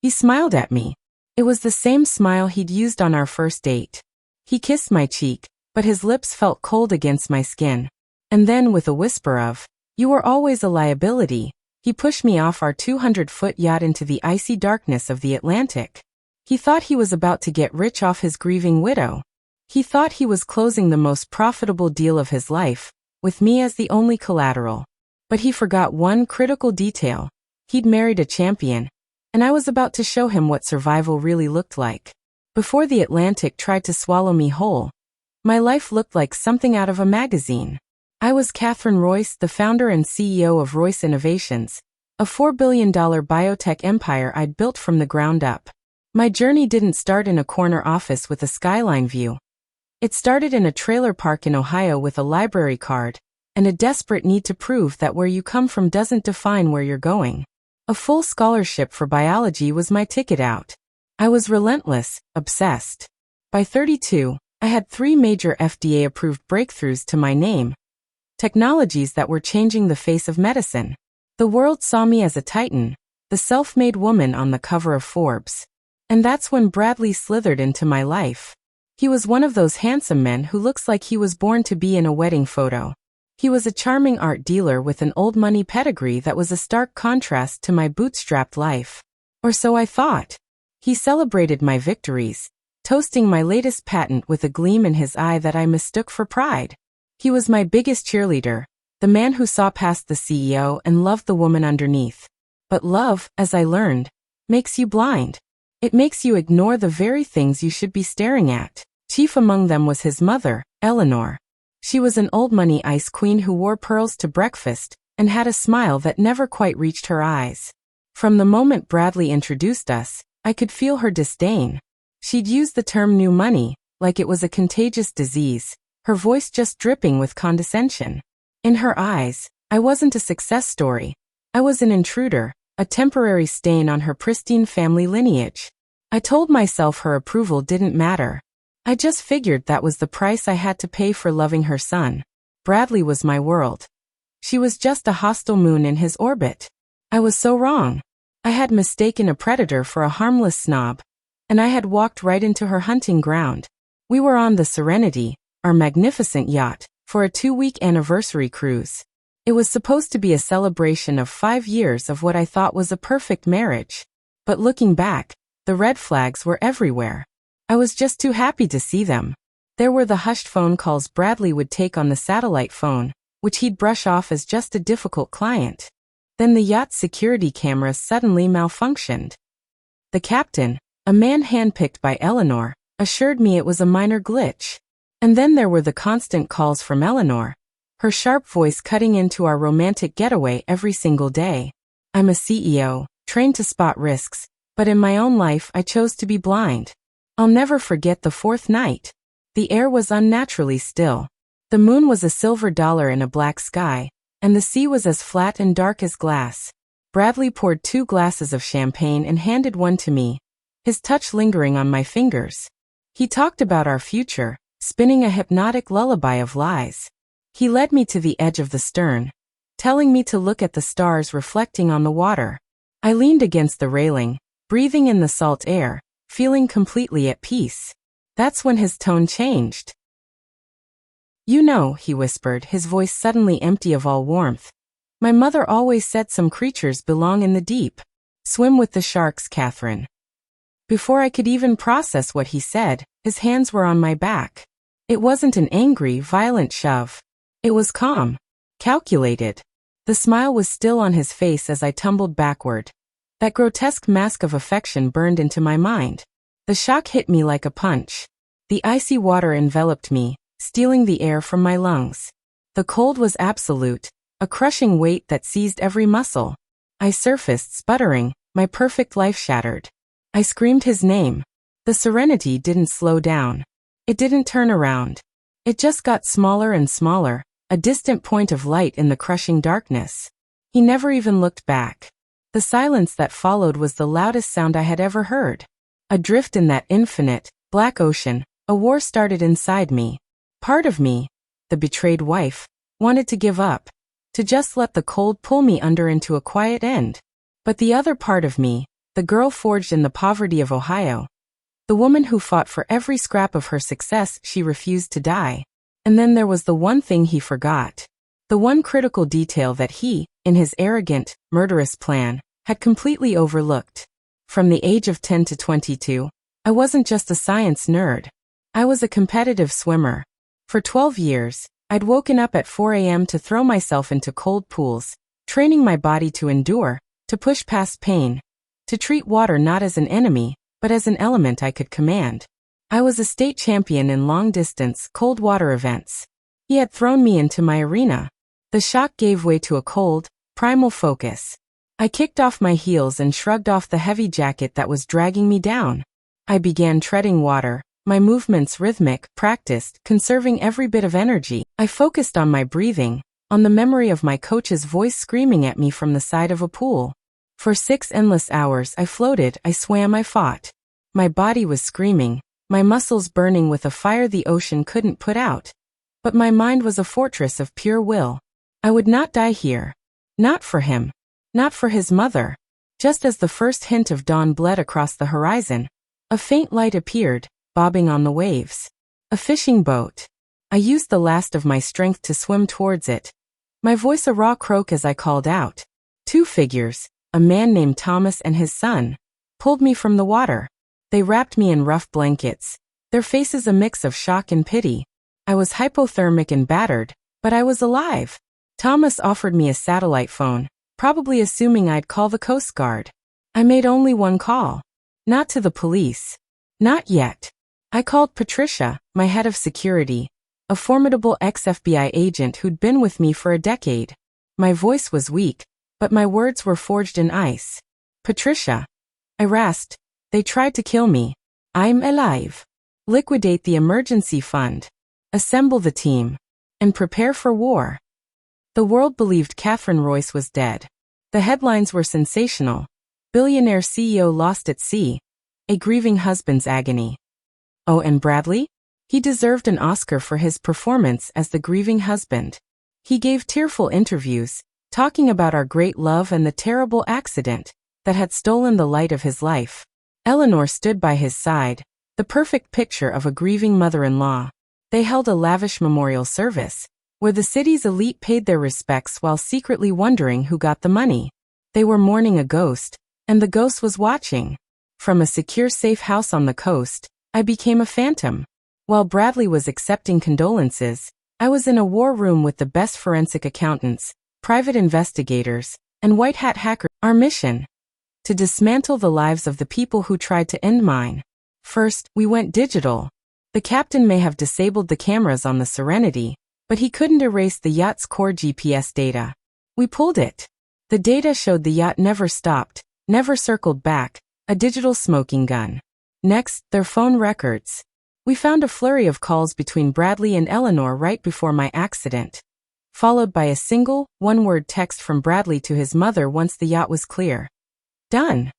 He smiled at me. It was the same smile he'd used on our first date. He kissed my cheek, but his lips felt cold against my skin. And then, with a whisper of, "You were always a liability," he pushed me off our 200-foot yacht into the icy darkness of the Atlantic. He thought he was about to get rich off his grieving widow. He thought he was closing the most profitable deal of his life, with me as the only collateral. But he forgot one critical detail. He'd married a champion, and I was about to show him what survival really looked like. Before the Atlantic tried to swallow me whole, my life looked like something out of a magazine. I was Catherine Royce, the founder and CEO of Royce Innovations, a $4 billion biotech empire I'd built from the ground up. My journey didn't start in a corner office with a skyline view. It started in a trailer park in Ohio with a library card and a desperate need to prove that where you come from doesn't define where you're going. A full scholarship for biology was my ticket out. I was relentless, obsessed. By 32, I had 3 major FDA-approved breakthroughs to my name, technologies that were changing the face of medicine. The world saw me as a titan, the self-made woman on the cover of Forbes. And that's when Bradley slithered into my life. He was one of those handsome men who looks like he was born to be in a wedding photo. He was a charming art dealer with an old money pedigree that was a stark contrast to my bootstrapped life. Or so I thought. He celebrated my victories, toasting my latest patent with a gleam in his eye that I mistook for pride. He was my biggest cheerleader, the man who saw past the CEO and loved the woman underneath. But love, as I learned, makes you blind. It makes you ignore the very things you should be staring at. Chief among them was his mother, Eleanor. She was an old money ice queen who wore pearls to breakfast and had a smile that never quite reached her eyes. From the moment Bradley introduced us, I could feel her disdain. She'd used the term new money, like it was a contagious disease, her voice just dripping with condescension. In her eyes, I wasn't a success story. I was an intruder, a temporary stain on her pristine family lineage. I told myself her approval didn't matter. I just figured that was the price I had to pay for loving her son. Bradley was my world. She was just a hostile moon in his orbit. I was so wrong. I had mistaken a predator for a harmless snob, and I had walked right into her hunting ground. We were on the Serenity, our magnificent yacht, for a 2-week anniversary cruise. It was supposed to be a celebration of 5 years of what I thought was a perfect marriage. But looking back, the red flags were everywhere. I was just too happy to see them. There were the hushed phone calls Bradley would take on the satellite phone, which he'd brush off as just a difficult client. Then the yacht's security cameras suddenly malfunctioned. The captain, a man handpicked by Eleanor, assured me it was a minor glitch. And then there were the constant calls from Eleanor, her sharp voice cutting into our romantic getaway every single day. I'm a CEO, trained to spot risks, but in my own life I chose to be blind. I'll never forget the 4th night. The air was unnaturally still. The moon was a silver dollar in a black sky, and the sea was as flat and dark as glass. Bradley poured 2 glasses of champagne and handed one to me, his touch lingering on my fingers. He talked about our future, spinning a hypnotic lullaby of lies. He led me to the edge of the stern, telling me to look at the stars reflecting on the water. I leaned against the railing, breathing in the salt air, feeling completely at peace. That's when his tone changed. You know, he whispered, his voice suddenly empty of all warmth. My mother always said some creatures belong in the deep. Swim with the sharks, Catherine. Before I could even process what he said, his hands were on my back. It wasn't an angry, violent shove. It was calm, calculated. The smile was still on his face as I tumbled backward. That grotesque mask of affection burned into my mind. The shock hit me like a punch. The icy water enveloped me, stealing the air from my lungs. The cold was absolute, a crushing weight that seized every muscle. I surfaced, sputtering, my perfect life shattered. I screamed his name. The Serenity didn't slow down. It didn't turn around. It just got smaller and smaller, a distant point of light in the crushing darkness. He never even looked back. The silence that followed was the loudest sound I had ever heard. Adrift in that infinite, black ocean, a war started inside me. Part of me, the betrayed wife, wanted to give up, to just let the cold pull me under into a quiet end. But the other part of me, the girl forged in the poverty of Ohio. The woman who fought for every scrap of her success. She refused to die. And then there was the one thing he forgot. The one critical detail that he, in his arrogant, murderous plan, had completely overlooked. From the age of 10 to 22, I wasn't just a science nerd. I was a competitive swimmer. For 12 years, I'd woken up at 4 a.m. to throw myself into cold pools, training my body to endure, to push past pain, to treat water not as an enemy, but as an element I could command. I was a state champion in long-distance, cold water events. He had thrown me into my arena. The shock gave way to a cold, primal focus. I kicked off my heels and shrugged off the heavy jacket that was dragging me down. I began treading water, my movements rhythmic, practiced, conserving every bit of energy. I focused on my breathing, on the memory of my coach's voice screaming at me from the side of a pool. For 6 endless hours I floated, I swam, I fought. My body was screaming, my muscles burning with a fire the ocean couldn't put out. But my mind was a fortress of pure will. I would not die here. Not for him. Not for his mother. Just as the first hint of dawn bled across the horizon, a faint light appeared, bobbing on the waves. A fishing boat. I used the last of my strength to swim towards it. My voice a raw croak as I called out. 2 figures, a man named Thomas and his son, pulled me from the water. They wrapped me in rough blankets, their faces a mix of shock and pity. I was hypothermic and battered, but I was alive. Thomas offered me a satellite phone, probably assuming I'd call the Coast Guard. I made only one call. Not to the police. Not yet. I called Patricia, my head of security, a formidable ex-FBI agent who'd been with me for a decade. My voice was weak, but my words were forged in ice. Patricia. I rasped. They tried to kill me. I'm alive. Liquidate the emergency fund. Assemble the team. And prepare for war. The world believed Catherine Royce was dead. The headlines were sensational. Billionaire CEO lost at sea. A grieving husband's agony. Oh, and Bradley? He deserved an Oscar for his performance as the grieving husband. He gave tearful interviews, talking about our great love and the terrible accident that had stolen the light of his life. Eleanor stood by his side, the perfect picture of a grieving mother-in-law. They held a lavish memorial service, where the city's elite paid their respects while secretly wondering who got the money. They were mourning a ghost, and the ghost was watching. From a secure safe house on the coast, I became a phantom. While Bradley was accepting condolences, I was in a war room with the best forensic accountants, private investigators, and white hat hackers. Our mission? To dismantle the lives of the people who tried to end mine. First, we went digital. The captain may have disabled the cameras on the Serenity, but he couldn't erase the yacht's core GPS data. We pulled it. The data showed the yacht never stopped, never circled back, a digital smoking gun. Next, their phone records. We found a flurry of calls between Bradley and Eleanor right before my accident, followed by a single, one-word text from Bradley to his mother once the yacht was clear. Done.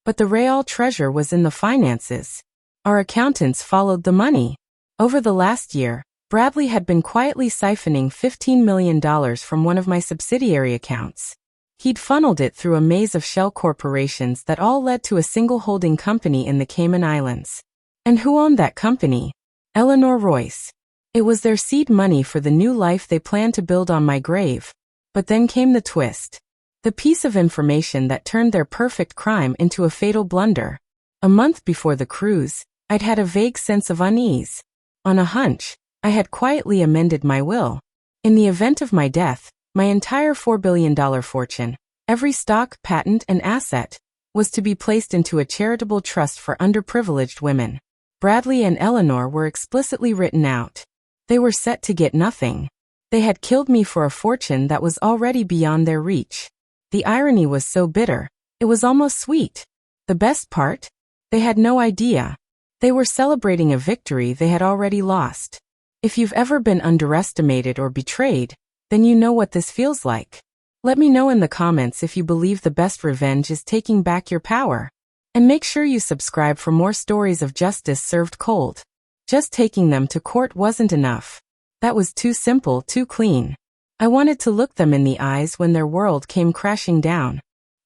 But the real treasure was in the finances. Our accountants followed the money. Over the last year, Bradley had been quietly siphoning $15 million from one of my subsidiary accounts. He'd funneled it through a maze of shell corporations that all led to a single holding company in the Cayman Islands. And who owned that company? Eleanor Royce. It was their seed money for the new life they planned to build on my grave. But then came the twist. The piece of information that turned their perfect crime into a fatal blunder. A month before the cruise, I'd had a vague sense of unease. On a hunch, I had quietly amended my will. In the event of my death, my entire $4 billion fortune, every stock, patent, and asset, was to be placed into a charitable trust for underprivileged women. Bradley and Eleanor were explicitly written out. They were set to get nothing. They had killed me for a fortune that was already beyond their reach. The irony was so bitter, it was almost sweet. The best part? They had no idea. They were celebrating a victory they had already lost. If you've ever been underestimated or betrayed, then you know what this feels like. Let me know in the comments if you believe the best revenge is taking back your power. And make sure you subscribe for more stories of justice served cold. Just taking them to court wasn't enough. That was too simple, too clean. I wanted to look them in the eyes when their world came crashing down.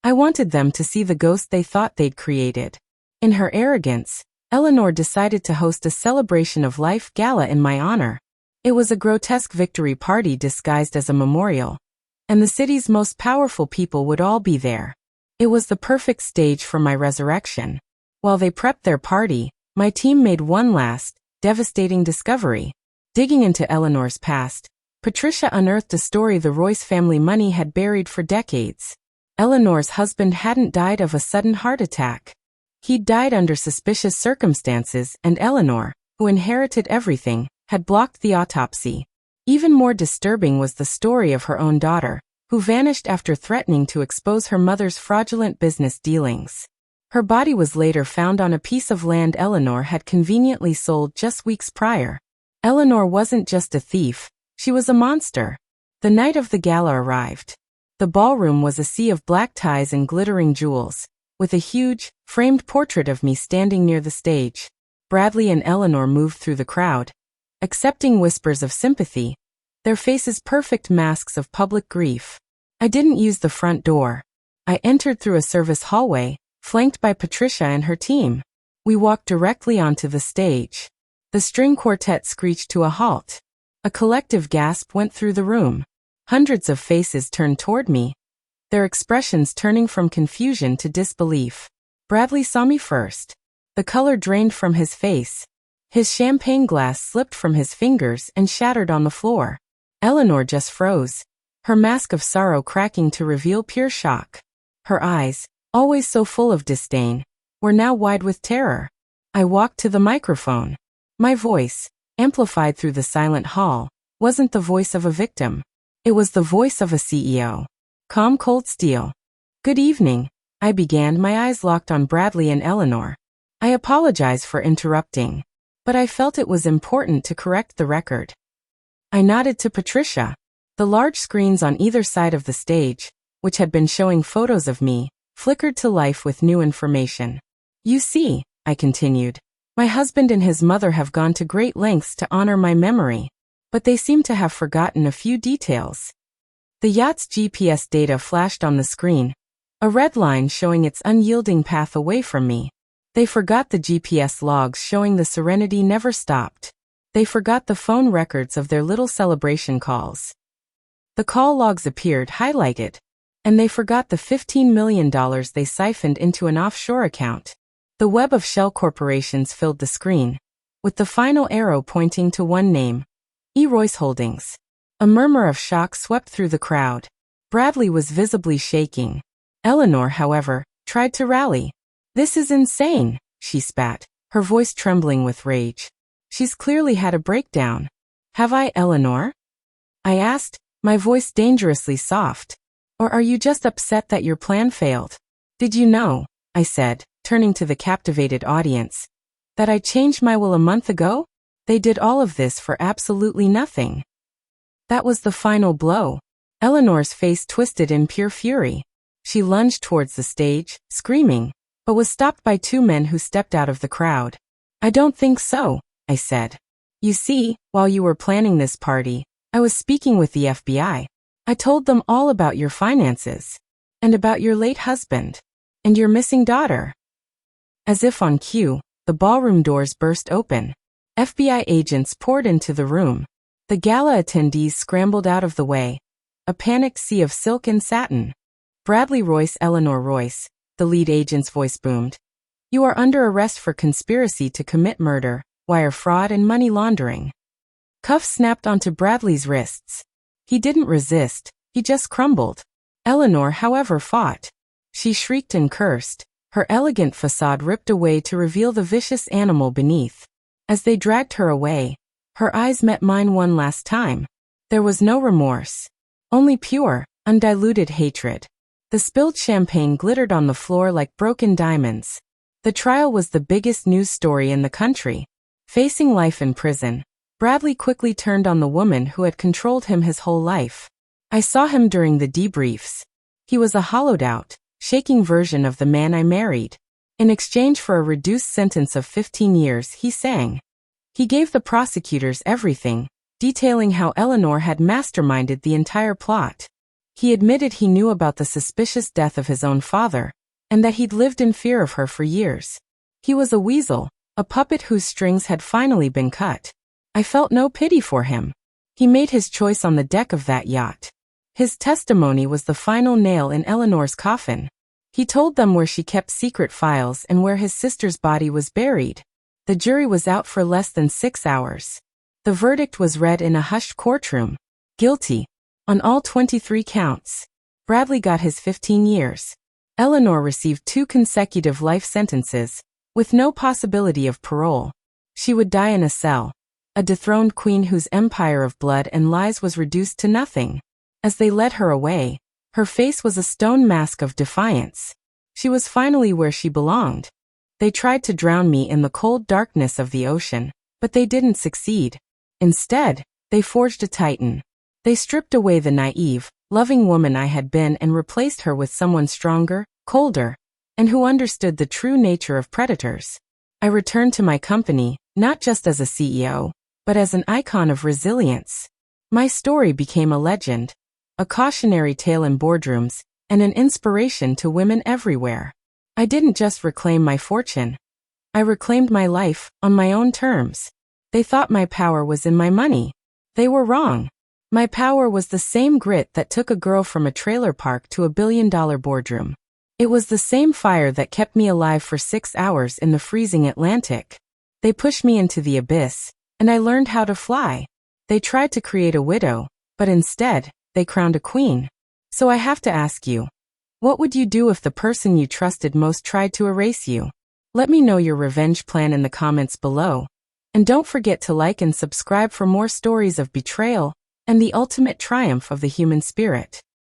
I wanted them to see the ghost they thought they'd created. In her arrogance, Eleanor decided to host a celebration of life gala in my honor. It was a grotesque victory party disguised as a memorial, and the city's most powerful people would all be there. It was the perfect stage for my resurrection. While they prepped their party, my team made one last, devastating discovery. Digging into Eleanor's past, Patricia unearthed a story the Royce family money had buried for decades. Eleanor's husband hadn't died of a sudden heart attack. He'd died under suspicious circumstances, and Eleanor, who inherited everything, had blocked the autopsy. Even more disturbing was the story of her own daughter, who vanished after threatening to expose her mother's fraudulent business dealings. Her body was later found on a piece of land Eleanor had conveniently sold just weeks prior. Eleanor wasn't just a thief, she was a monster. The night of the gala arrived. The ballroom was a sea of black ties and glittering jewels, with a huge, framed portrait of me standing near the stage. Bradley and Eleanor moved through the crowd, accepting whispers of sympathy, their faces perfect masks of public grief. I didn't use the front door. I entered through a service hallway, flanked by Patricia and her team. We walked directly onto the stage. The string quartet screeched to a halt. A collective gasp went through the room. Hundreds of faces turned toward me, their expressions turning from confusion to disbelief. Bradley saw me first. The color drained from his face. His champagne glass slipped from his fingers and shattered on the floor. Eleanor just froze, her mask of sorrow cracking to reveal pure shock. Her eyes, always so full of disdain, were now wide with terror. I walked to the microphone. My voice, amplified through the silent hall, wasn't the voice of a victim. It was the voice of a CEO. Calm, cold steel. "Good evening," I began, my eyes locked on Bradley and Eleanor. "I apologize for interrupting, but I felt it was important to correct the record." I nodded to Patricia. The large screens on either side of the stage, which had been showing photos of me, flickered to life with new information. "You see," I continued, "my husband and his mother have gone to great lengths to honor my memory, but they seem to have forgotten a few details." The yacht's GPS data flashed on the screen, a red line showing its unyielding path away from me. They forgot the GPS logs showing the Serenity never stopped. They forgot the phone records of their little celebration calls. The call logs appeared highlighted, and they forgot the $15 million they siphoned into an offshore account. The web of shell corporations filled the screen, with the final arrow pointing to one name, Royce Holdings. A murmur of shock swept through the crowd. Bradley was visibly shaking. Eleanor, however, tried to rally. "This is insane," she spat, her voice trembling with rage. "She's clearly had a breakdown." "Have I, Eleanor?" I asked, my voice dangerously soft. "Or are you just upset that your plan failed?" "Did you know," I said, turning to the captivated audience, "that I changed my will a month ago? They did all of this for absolutely nothing." That was the final blow. Eleanor's face twisted in pure fury. She lunged towards the stage, screaming, but was stopped by two men who stepped out of the crowd. "I don't think so," I said. "You see, while you were planning this party, I was speaking with the FBI. I told them all about your finances, and about your late husband, and your missing daughter." As if on cue, the ballroom doors burst open. FBI agents poured into the room. The gala attendees scrambled out of the way, a panicked sea of silk and satin. "Bradley Royce, Eleanor Royce," the lead agent's voice boomed. "You are under arrest for conspiracy to commit murder, wire fraud and money laundering." Cuffs snapped onto Bradley's wrists. He didn't resist, he just crumbled. Eleanor, however, fought. She shrieked and cursed, her elegant facade ripped away to reveal the vicious animal beneath. As they dragged her away, her eyes met mine one last time. There was no remorse, only pure, undiluted hatred. The spilled champagne glittered on the floor like broken diamonds. The trial was the biggest news story in the country. Facing life in prison, Bradley quickly turned on the woman who had controlled him his whole life. I saw him during the debriefs. He was a hollowed-out, shaking version of the man I married. In exchange for a reduced sentence of 15 years, he sang. He gave the prosecutors everything, detailing how Eleanor had masterminded the entire plot. He admitted he knew about the suspicious death of his own father, and that he'd lived in fear of her for years. He was a weasel, a puppet whose strings had finally been cut. I felt no pity for him. He made his choice on the deck of that yacht. His testimony was the final nail in Eleanor's coffin. He told them where she kept secret files and where his sister's body was buried. The jury was out for less than 6 hours. The verdict was read in a hushed courtroom. Guilty. On all 23 counts. Bradley got his 15 years. Eleanor received 2 consecutive life sentences, with no possibility of parole. She would die in a cell, a dethroned queen whose empire of blood and lies was reduced to nothing. As they led her away, her face was a stone mask of defiance. She was finally where she belonged. They tried to drown me in the cold darkness of the ocean, but they didn't succeed. Instead, they forged a titan. They stripped away the naive, loving woman I had been and replaced her with someone stronger, colder, and who understood the true nature of predators. I returned to my company, not just as a CEO, but as an icon of resilience. My story became a legend, a cautionary tale in boardrooms, and an inspiration to women everywhere. I didn't just reclaim my fortune. I reclaimed my life, on my own terms. They thought my power was in my money. They were wrong. My power was the same grit that took a girl from a trailer park to a billion-dollar boardroom. It was the same fire that kept me alive for 6 hours in the freezing Atlantic. They pushed me into the abyss, and I learned how to fly. They tried to create a widow, but instead, they crowned a queen. So I have to ask you, what would you do if the person you trusted most tried to erase you? Let me know your revenge plan in the comments below. And don't forget to like and subscribe for more stories of betrayal and the ultimate triumph of the human spirit.